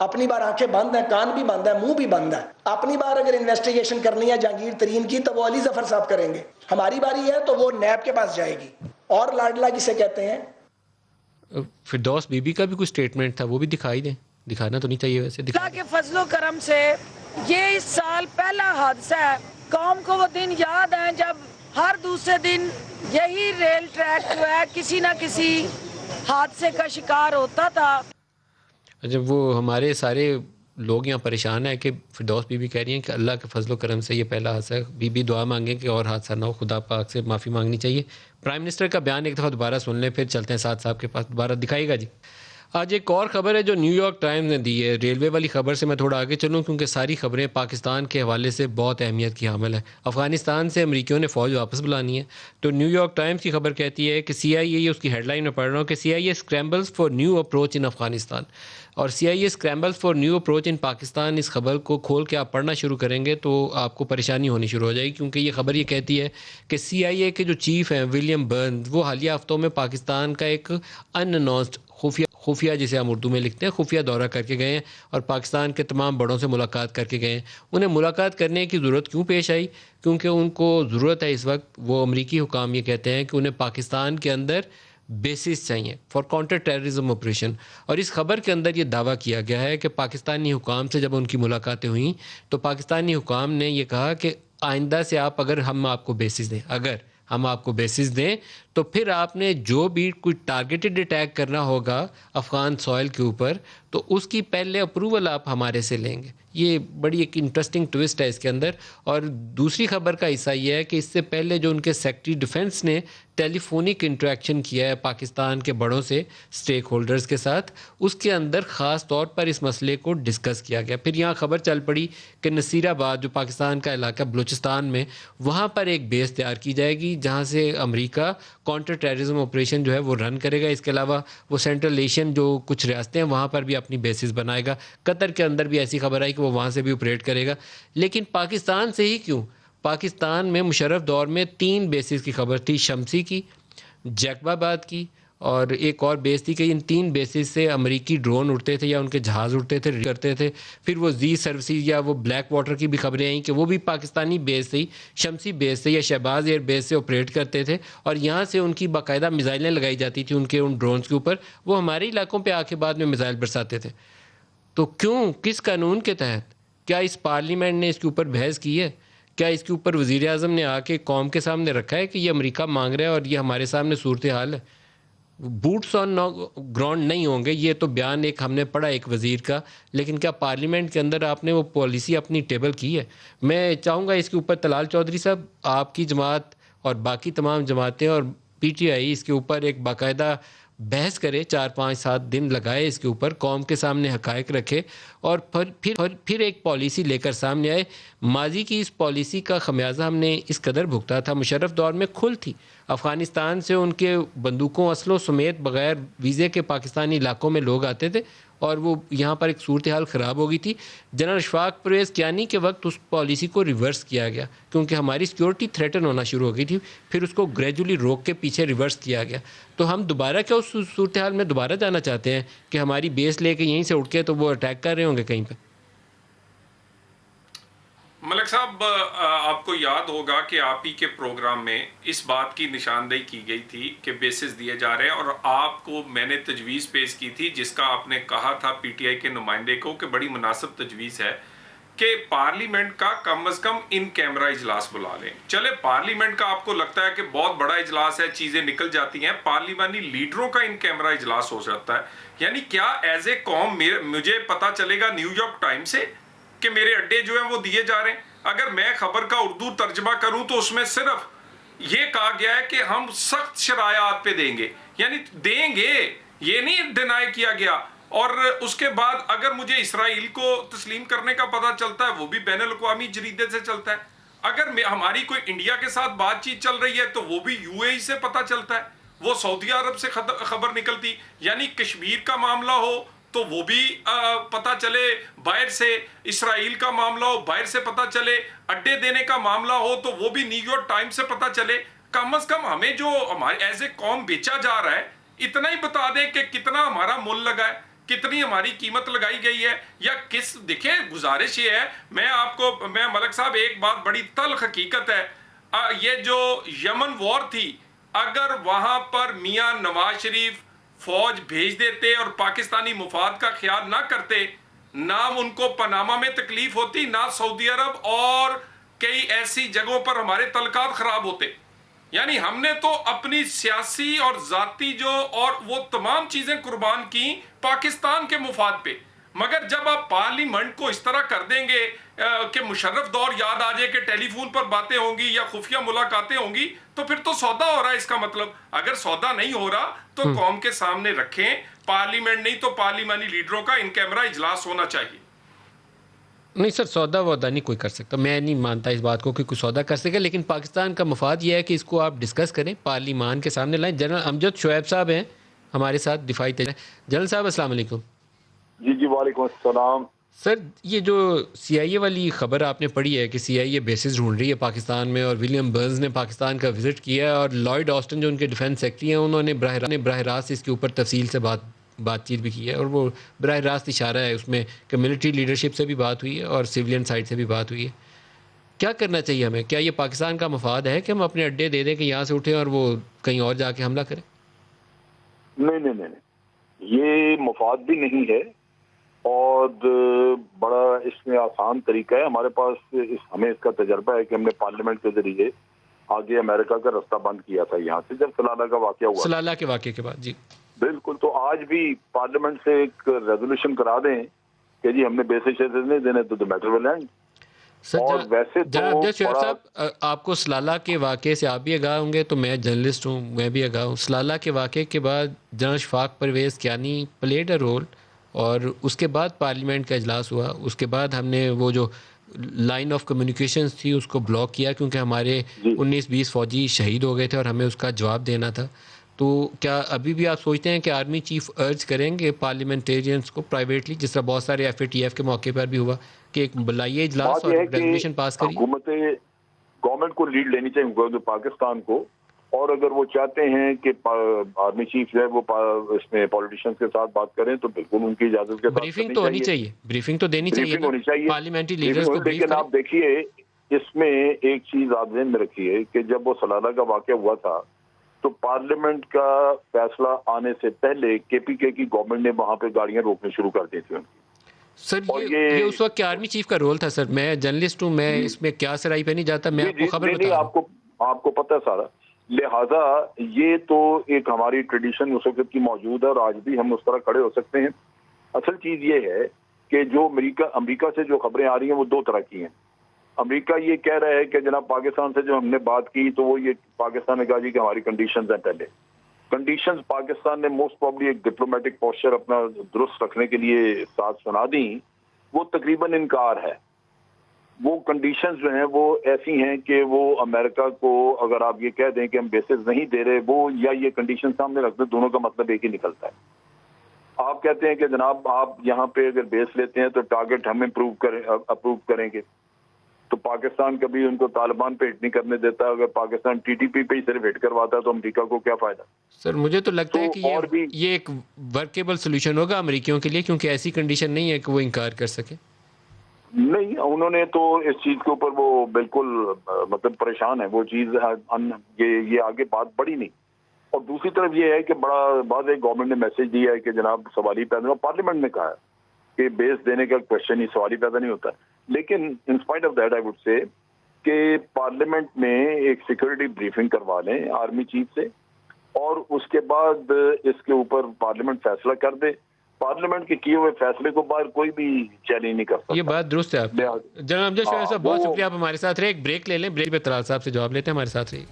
اپنی بار آنکھیں بند ہیں، کان بھی بند ہے، منہ بھی بند ہے. اپنی بار اگر انویسٹیگیشن کرنی ہے جہانگیر ترین کی تو وہ علی ظفر صاحب کریں گے. ہماری باری ہے تو وہ نیب کے پاس جائے گی. اور لاڈلا جسے کہتے ہیں. فردوس بی بی کا بھی کوئی سٹیٹمنٹ تھا، وہ بھی دکھائی دیں. دکھانا تو نہیں چاہیے ویسے. اللہ کے فضل و کرم سے یہ اس سال پہلا حادثہ ہے. قوم کو وہ دن یاد ہیں جب ہر دوسرے دن یہی ریل ٹریک جو ہے کسی نہ کسی حادثے کا شکار ہوتا تھا. جب وہ ہمارے سارے لوگ یہاں پریشان ہیں کہ فردوس بی بی کہہ رہی ہیں کہ اللہ کے فضل و کرم سے یہ پہلا حادثہ ہے. بی بی دعا مانگیں کہ اور حادثہ نہ ہو، خدا پاک سے معافی مانگنی چاہیے. پرائم منسٹر کا بیان ایک دفعہ دوبارہ سن لیں، پھر چلتے ہیں ساتھ صاحب کے پاس. دوبارہ دکھائیے گا جی. آج ایک اور خبر ہے جو نیو یارک ٹائمز نے دی ہے. ریلوے والی خبر سے میں تھوڑا آگے چلوں کیونکہ ساری خبریں پاکستان کے حوالے سے بہت اہمیت کی حامل ہیں. افغانستان سے امریکیوں نے فوج واپس بلانی ہے. تو نیو یارک ٹائمز کی خبر کہتی ہے کہ سی آئی اے، اس کی ہیڈ لائن میں پڑھ رہا ہوں کہ C I A scrambles for new approach in Afghanistan, اور C I A scrambles for new approach in Pakistan. اس خبر کو کھول کے آپ پڑھنا شروع کریں گے تو آپ کو پریشانی ہونی شروع ہو جائے گی، کیونکہ یہ خبر یہ کہتی ہے کہ سی آئی اے کے جو چیف ہیں ولیم برنز، وہ حالیہ ہفتوں میں پاکستان کا ایک ان اناؤنسڈ خفیہ جسے ہم اردو میں لکھتے ہیں خفیہ دورہ کر کے گئے ہیں اور پاکستان کے تمام بڑوں سے ملاقات کر کے گئے ہیں. انہیں ملاقات کرنے کی ضرورت کیوں پیش آئی؟ کیونکہ ان کو ضرورت ہے اس وقت، وہ امریکی حکام یہ کہتے ہیں کہ انہیں پاکستان کے اندر بیسس چاہیے فار کاؤنٹر ٹیررزم آپریشن. اور اس خبر کے اندر یہ دعویٰ کیا گیا ہے کہ پاکستانی حکام سے جب ان کی ملاقاتیں ہوئیں تو پاکستانی حکام نے یہ کہا کہ آئندہ سے اگر ہم آپ کو بیسس دیں تو پھر آپ نے جو بھی کوئی ٹارگیٹڈ اٹیک کرنا ہوگا افغان سوائل کے اوپر تو اس کی پہلے اپروول آپ ہمارے سے لیں گے. یہ بڑی ایک انٹرسٹنگ ٹوسٹ ہے اس کے اندر. اور دوسری خبر کا حصہ یہ ہے کہ اس سے پہلے جو ان کے سیکرٹری ڈیفنس نے ٹیلی فونک انٹریکشن کیا ہے پاکستان کے بڑوں سے، سٹیک ہولڈرز کے ساتھ، اس کے اندر خاص طور پر اس مسئلے کو ڈسکس کیا گیا. پھر یہاں خبر چل پڑی کہ نصیر آباد جو پاکستان کا علاقہ بلوچستان میں، وہاں پر ایک بیس تیار کی جائے گی جہاں سے امریکہ کاؤنٹر ٹیررزم آپریشن جو ہے وہ رن کرے گا. اس کے علاوہ وہ سینٹرل ایشین جو کچھ ریاستیں ہیں وہاں پر بھی اپنی بیسز بنائے گا. قطر کے اندر بھی ایسی خبر آئی کہ وہ وہاں سے بھی آپریٹ کرے گا. لیکن پاکستان سے ہی کیوں؟ پاکستان میں مشرف دور میں 3 بیسز کی خبر تھی، شمسی کی، جیکب آباد کی، اور ایک اور بیس تھی کہ ان 3 بیسز سے امریکی ڈرون اڑتے تھے یا ان کے جہاز اڑتے تھے کرتے تھے. پھر وہ زی سروسز یا وہ بلیک واٹر کی بھی خبریں آئیں کہ وہ بھی پاکستانی بیس سے، شمسی بیس سے یا شہباز ایئر بیس سے آپریٹ کرتے تھے اور یہاں سے ان کی باقاعدہ میزائلیں لگائی جاتی تھیں ان ڈرونز کے اوپر. وہ ہمارے علاقوں پہ آ کے بعد میں میزائل برساتے تھے. تو کیوں، کس قانون کے تحت؟ کیا اس پارلیمنٹ نے اس کے اوپر بحث کی ہے؟ کیا اس کے اوپر وزیر اعظم نے آ کے قوم کے سامنے رکھا ہے کہ یہ امریکہ مانگ رہا ہے اور یہ ہمارے سامنے صورتحال ہے؟ بوٹس آن گراؤنڈ نہیں ہوں گے. یہ تو بیان ایک ہم نے پڑھا ایک وزیر کا، لیکن کیا پارلیمنٹ کے اندر آپ نے وہ پالیسی اپنی ٹیبل کی ہے؟ میں چاہوں گا اس کے اوپر طلال چودھری صاحب، آپ کی جماعت اور باقی تمام جماعتیں اور پی ٹی آئی اس کے اوپر ایک باقاعدہ بحث کرے، 4-5-7 دن لگائے اس کے اوپر، قوم کے سامنے حقائق رکھے اور پھر ایک پالیسی لے کر سامنے آئے. ماضی کی اس پالیسی کا خمیازہ ہم نے اس قدر بھگتا تھا. مشرف دور میں کھل تھی، افغانستان سے ان کے بندوقوں اسلحوں سمیت بغیر ویزے کے پاکستانی علاقوں میں لوگ آتے تھے اور وہ یہاں پر ایک صورتحال خراب ہو گئی تھی. جنرل اشفاق پرویز کیانی کے وقت اس پالیسی کو ریورس کیا گیا کیونکہ ہماری سیکورٹی تھریٹن ہونا شروع ہو گئی تھی. پھر اس کو گریجولی روک کے پیچھے ریورس کیا گیا. تو ہم دوبارہ کیا اس صورتحال میں دوبارہ جانا چاہتے ہیں کہ ہماری بیس لے کے یہیں سے اٹھ کے تو وہ اٹیک کر رہے ہوں گے کہیں پہ؟ ملک صاحب، آپ کو یاد ہوگا کہ آپ ہی کے پروگرام میں اس بات کی نشاندہی کی گئی تھی کہ بیسز دیے جا رہے ہیں، اور آپ کو میں نے تجویز پیش کی تھی جس کا آپ نے کہا تھا پی ٹی آئی کے نمائندے کو کہ بڑی مناسب تجویز ہے کہ پارلیمنٹ کا کم از کم ان کیمرہ اجلاس بلا لیں. چلے پارلیمنٹ کا آپ کو لگتا ہے کہ بہت بڑا اجلاس ہے، چیزیں نکل جاتی ہیں، پارلیمانی لیڈروں کا ان کیمرہ اجلاس ہو سکتا ہے. یعنی کیا ایز اے قوم مجھے پتا چلے گا نیو یارک ٹائم سے کہ میرے اڈے جو ہیں وہ دیے جا رہے ہیں؟ اگر میں خبر کا اردو ترجمہ کروں تو اس میں صرف یہ کہا گیا ہے کہ ہم سخت شرائط پہ دیں گے، یعنی دیں گے، یہ نہیں ڈینائی کیا گیا. اور اس کے بعد اگر مجھے اسرائیل کو تسلیم کرنے کا پتہ چلتا ہے وہ بھی بین الاقوامی جریدے سے چلتا ہے. اگر ہماری کوئی انڈیا کے ساتھ بات چیت چل رہی ہے تو وہ بھی یو اے ای سے پتہ چلتا ہے، وہ سعودی عرب سے خبر نکلتی. یعنی کشمیر کا معاملہ ہو تو وہ بھی پتہ چلے باہر سے، اسرائیل کا معاملہ ہو باہر سے پتہ چلے، اڈے دینے کا معاملہ ہو تو وہ بھی نیو یارک ٹائم سے پتہ چلے. کم از کم ہمیں جو ہمارے ایز اے قوم بیچا جا رہا ہے اتنا ہی بتا دیں کہ کتنا ہمارا مول لگا ہے, کتنی ہماری قیمت لگائی گئی ہے, یا کس. دیکھیں گزارش یہ ہے, میں ملک صاحب ایک بات بڑی تلخ حقیقت ہے, یہ جو یمن وار تھی, اگر وہاں پر میاں نواز شریف فوج بھیج دیتے اور پاکستانی مفاد کا خیال نہ کرتے, نہ ان کو پاناما میں تکلیف ہوتی, نہ سعودی عرب اور کئی ایسی جگہوں پر ہمارے تعلقات خراب ہوتے. یعنی ہم نے تو اپنی سیاسی اور ذاتی جو اور وہ تمام چیزیں قربان کی پاکستان کے مفاد پہ, مگر جب آپ پارلیمنٹ کو اس طرح کر دیں گے کہ مشرف دور یاد آ جائے کہ ٹیلی فون پر باتیں ہوں گی یا خفیہ ملاقاتیں ہوں گی, تو پھر تو سودا ہو رہا ہے. اس کا مطلب اگر سودا نہیں ہو رہا تو قوم کے سامنے رکھیں, پارلیمنٹ نہیں تو پارلیمانی لیڈروں کا ان کیمرہ اجلاس ہونا چاہیے. نہیں سر, سودا وودا نہیں کوئی کر سکتا, میں نہیں مانتا اس بات کو کہ کوئی سودا کر سکے, لیکن پاکستان کا مفاد یہ ہے کہ اس کو آپ ڈسکس کریں, پارلیمان کے سامنے لائیں. جنرل امجد شعیب صاحب ہیں ہمارے ساتھ دفاعی جنرل صاحب السلام علیکم. جی وعلیکم السلام. سر یہ جو سی آئی اے والی خبر آپ نے پڑھی ہے کہ سی آئی اے بیسز ڈھونڈ رہی ہے پاکستان میں, اور ولیم برنز نے پاکستان کا وزٹ کیا ہے, اور لائیڈ آسٹن جو ان کے ڈیفینس سیکرٹری ہیں انہوں نے براہ راست اس کے اوپر تفصیل سے بات چیت بھی کی ہے, اور وہ براہ راست اشارہ ہے اس میں کہ ملٹری لیڈرشپ سے بھی بات ہوئی ہے اور سویلین سائڈ سے بھی بات ہوئی ہے. کیا کرنا چاہیے ہمیں؟ کیا یہ پاکستان کا مفاد ہے کہ ہم اپنے اڈے دے دیں کہ یہاں سے اٹھیں اور وہ کہیں اور جا کے حملہ کریں؟ نہیں, یہ مفاد بھی نہیں ہے, اور بڑا اس میں آسان طریقہ ہے. ہمارے پاس ہمیں اس کا تجربہ ہے کہ ہم نے پارلیمنٹ کے ذریعے آگے امریکہ کا رستہ بند کیا تھا یہاں سے, جب سلالہ کا واقعہ ہوا, سلالہ کے واقعے کے بعد. جی بالکل. تو آج بھی پارلیمنٹ سے ایک ریزولوشن کرا دیں کہ جی ہم نے بیسز نہیں دینے تو میٹر ول اینڈ. اور ویسے جناب شعیب صاحب, آپ کو سلالہ کے واقعے سے آپ بھی آگاہ ہوں گے, تو میں جرنلسٹ ہوں, میں بھی آگاہ ہوں. سلالہ کے واقعے کے بعد general Ashfaq Pervez Kayani played a role, اور اس کے بعد پارلیمنٹ کا اجلاس ہوا. اس کے بعد ہم نے وہ جو لائن آف کمیونیکیشنز تھی اس کو بلاک کیا, کیونکہ ہمارے 19-20 فوجی شہید ہو گئے تھے اور ہمیں اس کا جواب دینا تھا. تو کیا ابھی بھی آپ سوچتے ہیں کہ آرمی چیف ارج کریں گے پارلیمنٹیرینز کو پرائیویٹلی, جس طرح بہت سارے ایف اے ٹی ایف کے موقع پر بھی ہوا, کہ ایک بلائیے اجلاس اور ریزولوشن پاس کریے؟ گورنمنٹ کو لیڈ لینی چاہیے پاکستان کو, اور اگر وہ چاہتے ہیں کہ آرمی چیف جو ہے وہ اس میں پولیٹیشینز کے ساتھ بات کریں تو بالکل ان کی اجازت کے ساتھ بریفنگ تو ہونی چاہیے, بریفنگ تو دینی چاہیے پارلیمنٹری لیڈرز کو. لیکن آپ دیکھیے اس میں ایک چیز آپ ذہن میں رکھیے کہ جب وہ سلالہ کا واقعہ ہوا تھا تو پارلیمنٹ کا فیصلہ آنے سے پہلے کے پی کے کی گورنمنٹ نے وہاں پہ گاڑیاں روکنے شروع کر دی تھی ان کی. سر یہ اس وقت آرمی چیف کا رول تھا. سر میں جرنلسٹ ہوں, میں اس میں کیا سرائی پہ نہیں جاتا, میں آپ کو خبر بتا رہا ہوں. آپ کو پتہ ہے سارا, لہذا یہ تو ایک ہماری ٹریڈیشن اس وقت کی موجود ہے, اور آج بھی ہم اس طرح کھڑے ہو سکتے ہیں. اصل چیز یہ ہے کہ جو امریکہ سے جو خبریں آ رہی ہیں وہ دو طرح کی ہیں. امریکہ یہ کہہ رہا ہے کہ جناب پاکستان سے جو ہم نے بات کی تو وہ یہ پاکستان نے کہا جی کہ ہماری کنڈیشنز ہیں, پہلے کنڈیشنز پاکستان نے موسٹ پروبلی ایک ڈپلومیٹک پوسچر اپنا درست رکھنے کے لیے ساتھ سنا دیں, وہ تقریباً انکار ہے. وہ کنڈیشنز جو ہیں وہ ایسی ہیں کہ وہ امریکہ کو اگر آپ یہ کہہ دیں کہ ہم بیسز نہیں دے رہے, وہ یا یہ کنڈیشن سامنے رکھ دیں, دونوں کا مطلب ایک ہی نکلتا ہے. آپ کہتے ہیں کہ جناب آپ یہاں پہ اگر بیس لیتے ہیں تو ٹارگٹ ہم اپروو کریں گے, تو پاکستان کبھی ان کو طالبان پہ ہٹ نہیں کرنے دیتا. اگر پاکستان ٹی ٹی پی پہ ہی صرف ہٹ کرواتا ہے تو امریکہ کو کیا فائدہ؟ سر مجھے تو لگتا ہے کہ یہ ایک ورکیبل سولوشن ہوگا امریکیوں کے لیے, کیونکہ ایسی کنڈیشن نہیں ہے کہ وہ انکار کر سکے. نہیں, انہوں نے تو اس چیز کے اوپر وہ بالکل مطلب پریشان ہے, وہ چیز یہ آگے بات بڑھی نہیں. اور دوسری طرف یہ ہے کہ بڑا بعض ایک گورنمنٹ نے میسج دیا ہے کہ جناب سوال ہی پیدا, پارلیمنٹ نے کہا ہے کہ بیس دینے کا کوشچن ہی سوال ہی پیدا نہیں ہوتا. لیکن in spite of that I would say کہ پارلیمنٹ میں ایک سیکورٹی بریفنگ کروا لیں آرمی چیف سے, اور اس کے بعد اس کے اوپر پارلیمنٹ فیصلہ کر دے. پارلیمنٹ کے کیے ہوئے فیصلے کو باہر کوئی بھی چیلنج نہیں کر سکتا. یہ بات درست ہے آپ. جناب امجد شعیب صاحب بہت شکریہ, آپ ہمارے ساتھ رہے. ایک بریک لے لیں, بریک پہ طلال صاحب سے جواب لیتے ہیں. ہمارے ساتھ رہیے.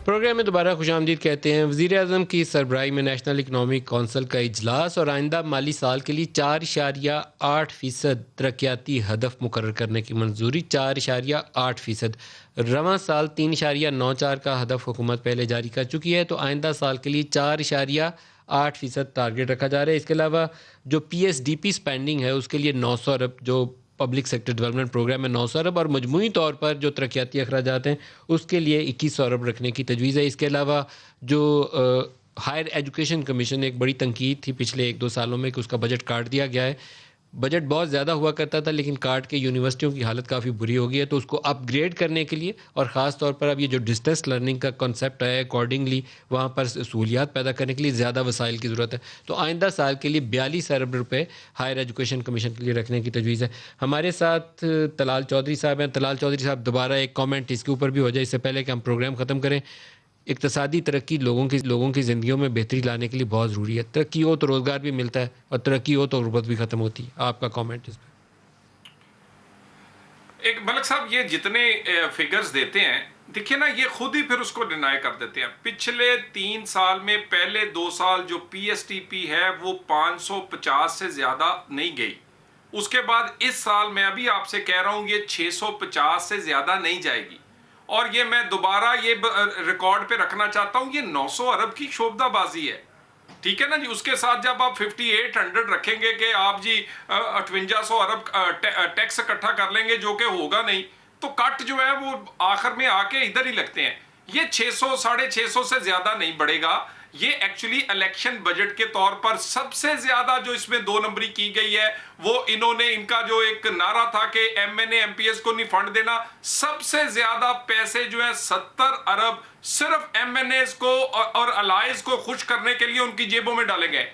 پروگرام میں دوبارہ خوش آمدید کہتے ہیں. وزیر اعظم کی سربراہی میں نیشنل اکنامک کونسل کا اجلاس اور آئندہ مالی سال کے لیے 4.8% ترقیاتی ہدف مقرر کرنے کی منظوری. 4.8%. رواں سال 3.94 کا ہدف حکومت پہلے جاری کر چکی ہے, تو آئندہ سال کے لیے 8% ٹارگیٹ رکھا جا رہا ہے. اس کے علاوہ جو PSDP اسپینڈنگ ہے اس کے لیے 900 ارب جو پبلک سیکٹر ڈیولپمنٹ پروگرام ہے 900 ارب اور مجموعی طور پر جو ترقیاتی اخراجات ہیں اس کے لیے 2100 ارب رکھنے کی تجویز ہے. اس کے علاوہ جو ہائر ایجوکیشن کمیشن ایک بڑی تنقید تھی پچھلے 1-2 سالوں میں کہ اس کا بجٹ کاٹ دیا گیا ہے. بجٹ بہت زیادہ ہوا کرتا تھا لیکن کاٹ کے یونیورسٹیوں کی حالت کافی بری ہو گئی ہے, تو اس کو اپ گریڈ کرنے کے لیے اور خاص طور پر اب یہ جو ڈسٹینس لرننگ کا کنسیپٹ ہے اکارڈنگلی وہاں پر سہولیات پیدا کرنے کے لیے زیادہ وسائل کی ضرورت ہے. تو آئندہ سال کے لیے 42 ارب روپے ہائر ایجوکیشن کمیشن کے لیے رکھنے کی تجویز ہے. ہمارے ساتھ طلال چودھری صاحب ہیں. طلال چودھری صاحب دوبارہ ایک کامنٹ اس کے اوپر بھی ہو جائے اس سے پہلے کہ ہم پروگرام ختم کریں. اقتصادی ترقی لوگوں کی زندگیوں میں بہتری لانے کے لیے بہت ضروری ہے. ترقی ہو تو روزگار بھی ملتا ہے اور ترقی ہو تو غربت بھی ختم ہوتی ہے. آپ کا کامنٹ اس پہ. ایک ملک صاحب یہ جتنے فگرز دیتے ہیں دیکھیں نا یہ خود ہی پھر اس کو ڈینائی کر دیتے ہیں. پچھلے 3 سال میں پہلے 2 سال جو PSTP ہے وہ 550 سے زیادہ نہیں گئی. اس کے بعد اس سال میں ابھی آپ سے کہہ رہا ہوں یہ 650 سے زیادہ نہیں جائے گی. اور یہ میں دوبارہ یہ ریکارڈ پہ رکھنا چاہتا ہوں یہ 900 ارب کی شعبدہ بازی ہے. ٹھیک ہے نا جی. اس کے ساتھ جب آپ 5800 رکھیں گے کہ آپ جی 5800 ارب ٹیکس اکٹھا کر لیں گے جو کہ ہوگا نہیں, تو کٹ جو ہے وہ آخر میں آ کے ادھر ہی لگتے ہیں. یہ 600 650 سے زیادہ نہیں بڑھے گا. یہ ایکچولی الیکشن بجٹ کے طور پر سب سے زیادہ جو اس میں 2 نمبری کی گئی ہے وہ انہوں نے ان کا جو ایک نعرہ تھا کہ MNA MPS کو نہیں فنڈ دینا, سب سے زیادہ پیسے جو ہیں 70 ارب صرف MNAs کو اور الائز کو خوش کرنے کے لیے ان کی جیبوں میں ڈالے گئے.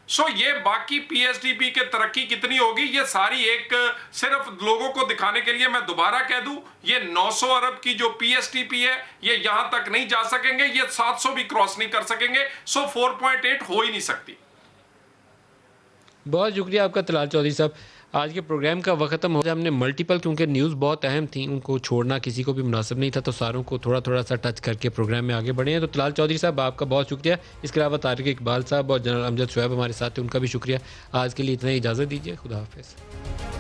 سو یہ باقی PSDP کے ترقی کتنی ہوگی یہ ساری ایک صرف لوگوں کو دکھانے کے لیے میں دوبارہ کہہ دوں یہ 900 ارب کی جو PSDP ہے یہ یہاں تک نہیں جا سکیں گے, یہ 700 بھی کراس نہیں کر سکیں گے. سو 4.8 ہو ہی نہیں سکتی. بہت شکریہ آپ کا طلال چودھری صاحب. آج کے پروگرام کا وقت ختم ہو گیا. ہم نے ملٹیپل کیونکہ نیوز بہت اہم تھیں ان کو چھوڑنا کسی کو بھی مناسب نہیں تھا تو ساروں کو تھوڑا سا ٹچ کر کے پروگرام میں آگے بڑھے ہیں. تو طلال چودھری صاحب آپ کا بہت شکریہ. اس کے علاوہ طارق اقبال صاحب اور جنرل امجد شعیب ہمارے ساتھ ہیں, ان کا بھی شکریہ. آج کے لیے اتنا ہی اجازت دیجیے. خدا حافظ.